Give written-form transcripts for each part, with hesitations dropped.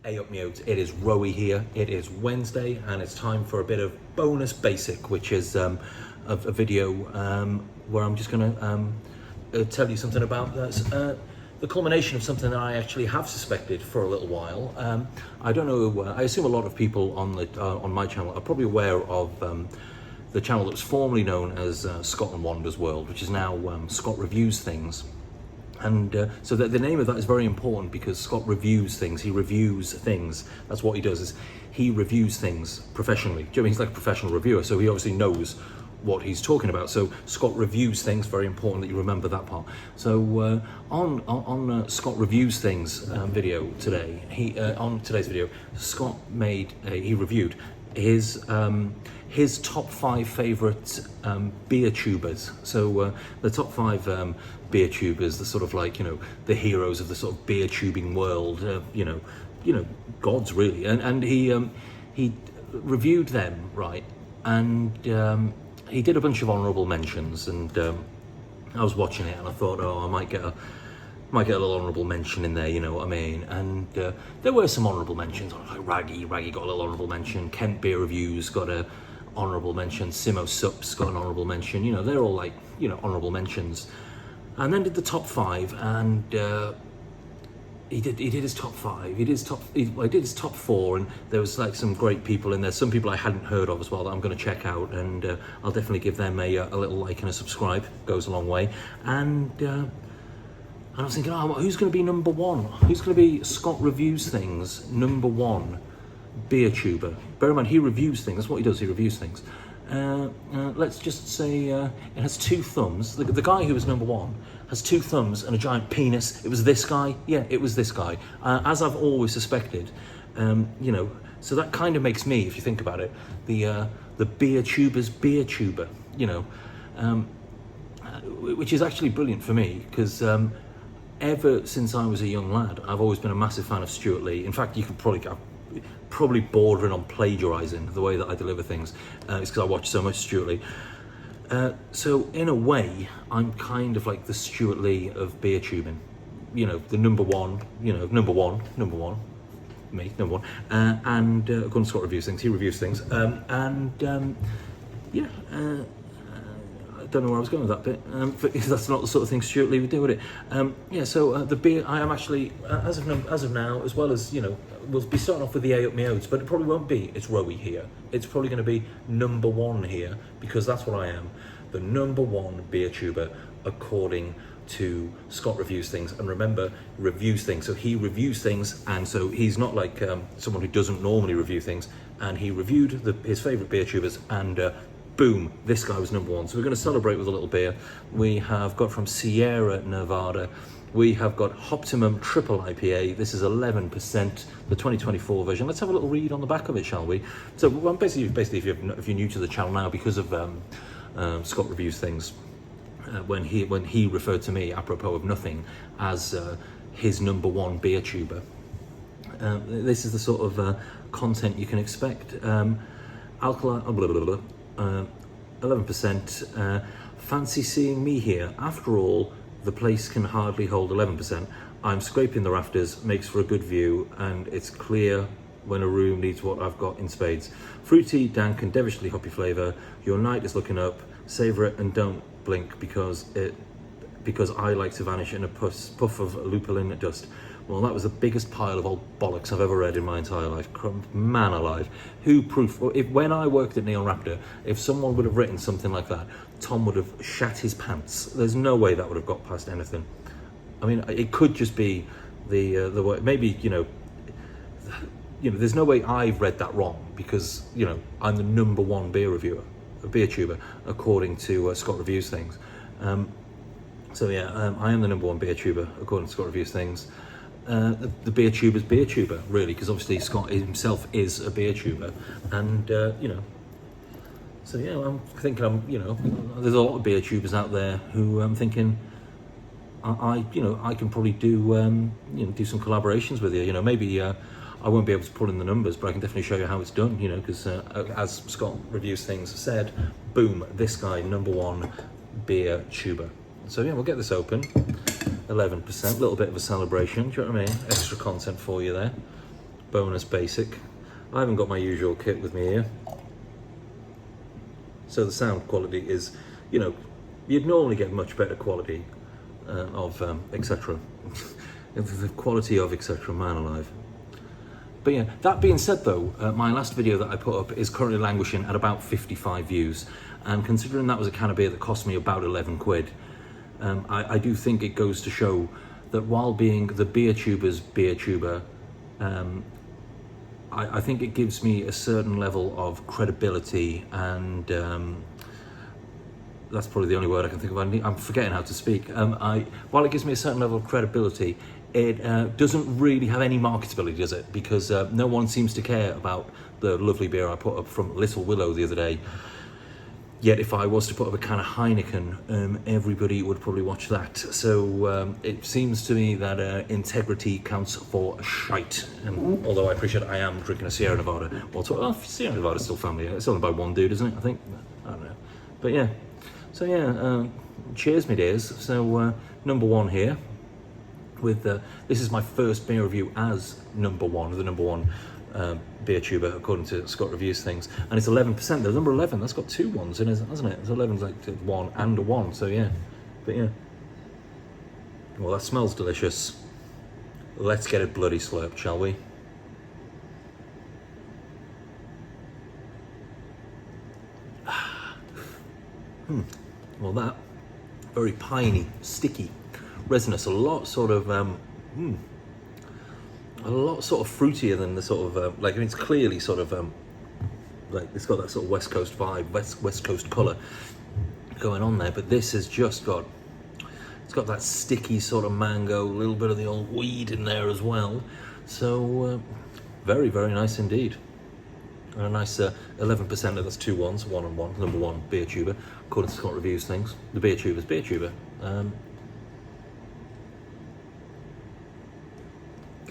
Hey up me out, it is Rowie here. It is Wednesday and it's time for a bit of bonus basic, which is a video where I'm just going to tell you something about the culmination of something that I actually have suspected for a little while. I don't know, I assume a lot of people on my channel are probably aware of the channel that was formerly known as Scott and Wanda's World, which is now Scott Reviews Things. And so the name of that is very important because Scott reviews things. He reviews things. That's what he does, is he reviews things professionally. Do you know what I mean? He's like a professional reviewer, so he obviously knows what he's talking about. So Scott reviews things, very important that you remember that part. So on Scott Reviews Things video today, on today's video, Scott he reviewed his top 5 favourite beer tubers. So the top 5 beer tubers, the sort of like, you know, the heroes of the sort of beer tubing world, you know, gods really. And he reviewed them, right? And he did a bunch of honourable mentions, and I was watching it and I thought, oh, I might get a little honourable mention in there, you know what I mean? And there were some honourable mentions, like Raggy got a little honourable mention, Kent Beer Reviews got a honourable mention, Simo Sups got an honourable mention, you know, they're all like, you know, honourable mentions. And then did the top 5, and he did his top 5, he did his top 4, and there was like some great people in there, some people I hadn't heard of as well that I'm going to check out, and I'll definitely give them a little like and a subscribe, goes a long way. And I was thinking, oh, who's going to be number 1? Who's going to be Scott Reviews Things number 1 beer tuber? Bear in mind, he reviews things. That's what he does. He reviews things. Let's just say it has 2 thumbs. The guy who was number 1 has 2 thumbs and a giant penis. It was this guy. Yeah, it was this guy. As I've always suspected, you know. So that kind of makes me, if you think about it, the beer tuber's beer tuber. You know, which is actually brilliant for me because. Ever since I was a young lad, I've always been a massive fan of Stuart Lee. In fact, you could probably bordering on plagiarising the way that I deliver things. It's because I watch so much Stuart Lee. So in a way, I'm kind of like the Stuart Lee of beer tubing. You know, the number one. You know, number one. Me, number 1. And according to Scott Reviews Things, he reviews things. Yeah. I don't know where I was going with that bit, but that's not the sort of thing Stuart Lee would do, would it? Yeah, so the beer, I am actually, as of now, as well as, you know, we'll be starting off with the A up me oats, but it probably won't be, it's Rowie here. It's probably going to be number 1 here, because that's what I am, the number 1 beer tuber, according to Scott Reviews Things. And remember, reviews things, so he reviews things, and so he's not like someone who doesn't normally review things, and he reviewed his favourite beer tubers, and boom, this guy was number 1. So we're going to celebrate with a little beer. We have got from Sierra Nevada, we have got Optimum Triple IPA. This is 11%, the 2024 version. Let's have a little read on the back of it, shall we? So basically if you're new to the channel now, because of Scott Reviews Things, when he referred to me, apropos of nothing, as his number 1 beer tuber. This is the sort of content you can expect. Alkaline, 11%. Fancy seeing me here. After all, the place can hardly hold 11%. I'm scraping the rafters, makes for a good view, and it's clear when a room needs what I've got in spades. Fruity, dank, and devilishly hoppy flavour. Your night is looking up. Savour it and don't blink because I like to vanish in a puff of lupulin dust. Well, that was the biggest pile of old bollocks I've ever read in my entire life. Man alive. Who proof? When I worked at Neon Raptor, if someone would have written something like that, Tom would have shat his pants. There's no way that would have got past anything. I mean, it could just be the way. Maybe, you know, there's no way I've read that wrong because, you know, I'm the number 1 beer tuber, according to Scott Reviews Things. So yeah, I am the number 1 beer tuber, according to Scott Reviews Things. The beer tuber's beer tuber, really, because obviously Scott himself is a beer tuber, and you know. So yeah, I'm thinking, you know, there's a lot of beer tubers out there who I'm thinking, I can probably do, you know, do some collaborations with you. You know, maybe I won't be able to pull in the numbers, but I can definitely show you how it's done. You know, because as Scott Reviews Things said, boom, this guy, number 1 beer tuber. So yeah, we'll get this open. 11%, a little bit of a celebration, do you know what I mean? Extra content for you there. bonus basic. I haven't got my usual kit with me here, so the sound quality is, you know, you'd normally get much better quality of etc. The quality of etc. Man alive. But yeah, that being said though, my last video that I put up is currently languishing at about 55 views, and considering that was a can of beer that cost me about 11 quid, I do think it goes to show that while being the BeerTuber's BeerTuber, I think it gives me a certain level of credibility, and that's probably the only word I can think of. I'm forgetting how to speak. While it gives me a certain level of credibility, it doesn't really have any marketability, does it? Because no one seems to care about the lovely beer I put up from Little Willow the other day. Yet if I was to put up a can of Heineken, everybody would probably watch that. So it seems to me that integrity counts for shite. Although I appreciate I am drinking a Sierra Nevada. Well, Sierra Nevada's still family. It's only by one dude, isn't it? I think. I don't know. But yeah. So yeah, cheers, me dears. So number one here. With this is my first beer review as number one, the number one BeerTuber according to Scott Reviews Things, and it's 11%. The number 11, that's got two ones in it, hasn't it? It's 11's like one and a one, so yeah. But yeah, well, that smells delicious. Let's get it bloody slurped, shall we? Well, that very piney, sticky, resinous, a lot sort of fruitier than the sort of like, I mean, it's clearly sort of like it's got that sort of West Coast vibe, West Coast colour going on there, but this has just got, it's got that sticky sort of mango, a little bit of the old weed in there as well. So very, very nice indeed. And a nice 11% of that's two ones, one and one, number one BeerTuber, according to Scott Reviews Things. The BeerTuber's BeerTuber.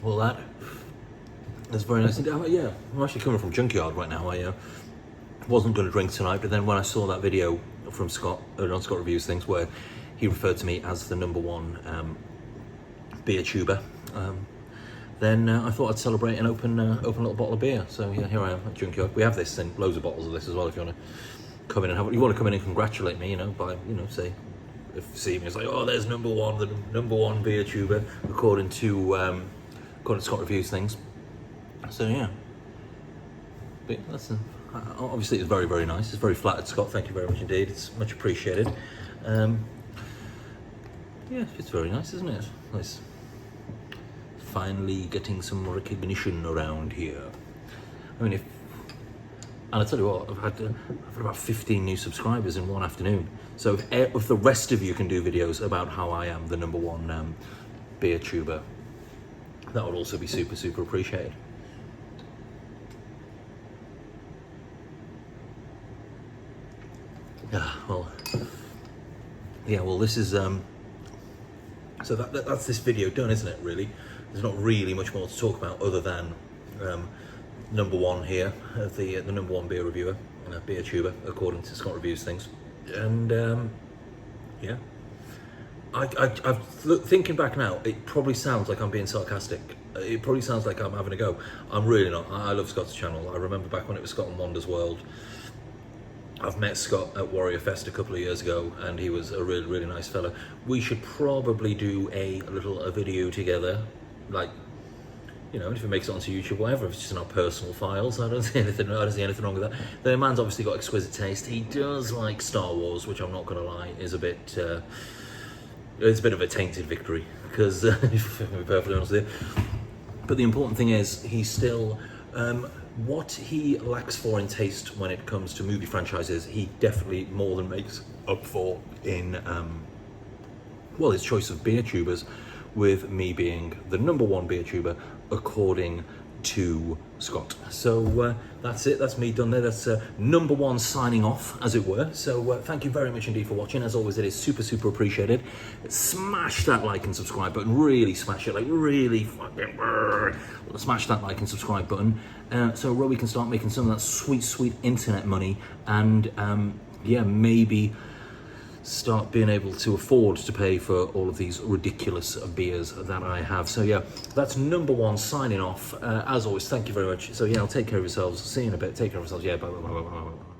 Well, that's very nice. Yeah, I'm actually coming from Junkyard right now. I wasn't going to drink tonight, but then when I saw that video from Scott, on Scott Reviews Things, where he referred to me as the number one BeerTuber, then I thought I'd celebrate and open a little bottle of beer. So yeah, here I am at Junkyard. We have this and loads of bottles of this as well. If you want to come in and have, you want to come in and congratulate me, you know, by, you know, say, if you see me, it's like, oh, there's number one, the number one BeerTuber, according to Scott Reviews Things. So yeah, but that's obviously it's very, very nice. It's very flattered, Scott. Thank you very much indeed. It's much appreciated. Yeah, it's very nice, isn't it? Nice. Finally getting some recognition around here. I mean, and I tell you what, I've had about 15 new subscribers in one afternoon. So if the rest of you can do videos about how I am the number one BeerTuber, that would also be super, super appreciated. Well, yeah, well, this is so that's this video done, isn't it? Really, there's not really much more to talk about other than number one here, the number one beer reviewer, BeerTuber, according to Scott Reviews Things, and yeah. I've thinking back now, it probably sounds like I'm being sarcastic. It probably sounds like I'm having a go. I'm really not. I love Scott's channel. I remember back when it was Scott and Wander's World. I've met Scott at Warrior Fest a couple of years ago, and he was a really, really nice fella. We should probably do a video together, like, you know, if it makes it onto YouTube, whatever, if it's just in our personal files. I don't see anything wrong with that. The man's obviously got exquisite taste. He does like Star Wars, which I'm not going to lie, is a bit... it's a bit of a tainted victory, because, if I'm perfectly honest with you. But the important thing is, he's still, what he lacks for in taste when it comes to movie franchises, he definitely more than makes up for in, well, his choice of BeerTubers, with me being the number one BeerTuber, according to Scott. So that's it, that's me done there. That's number one signing off, as it were. So thank you very much indeed for watching. As always, it is super, super appreciated. Smash that like and subscribe button, really smash it, like really fucking smash that like and subscribe button, so we can start making some of that sweet, sweet internet money, and yeah, maybe start being able to afford to pay for all of these ridiculous beers that I have. So yeah, that's number one, signing off. As always, thank you very much. So yeah, I'll take care of yourselves. See you in a bit. Take care of yourselves. Yeah, bye.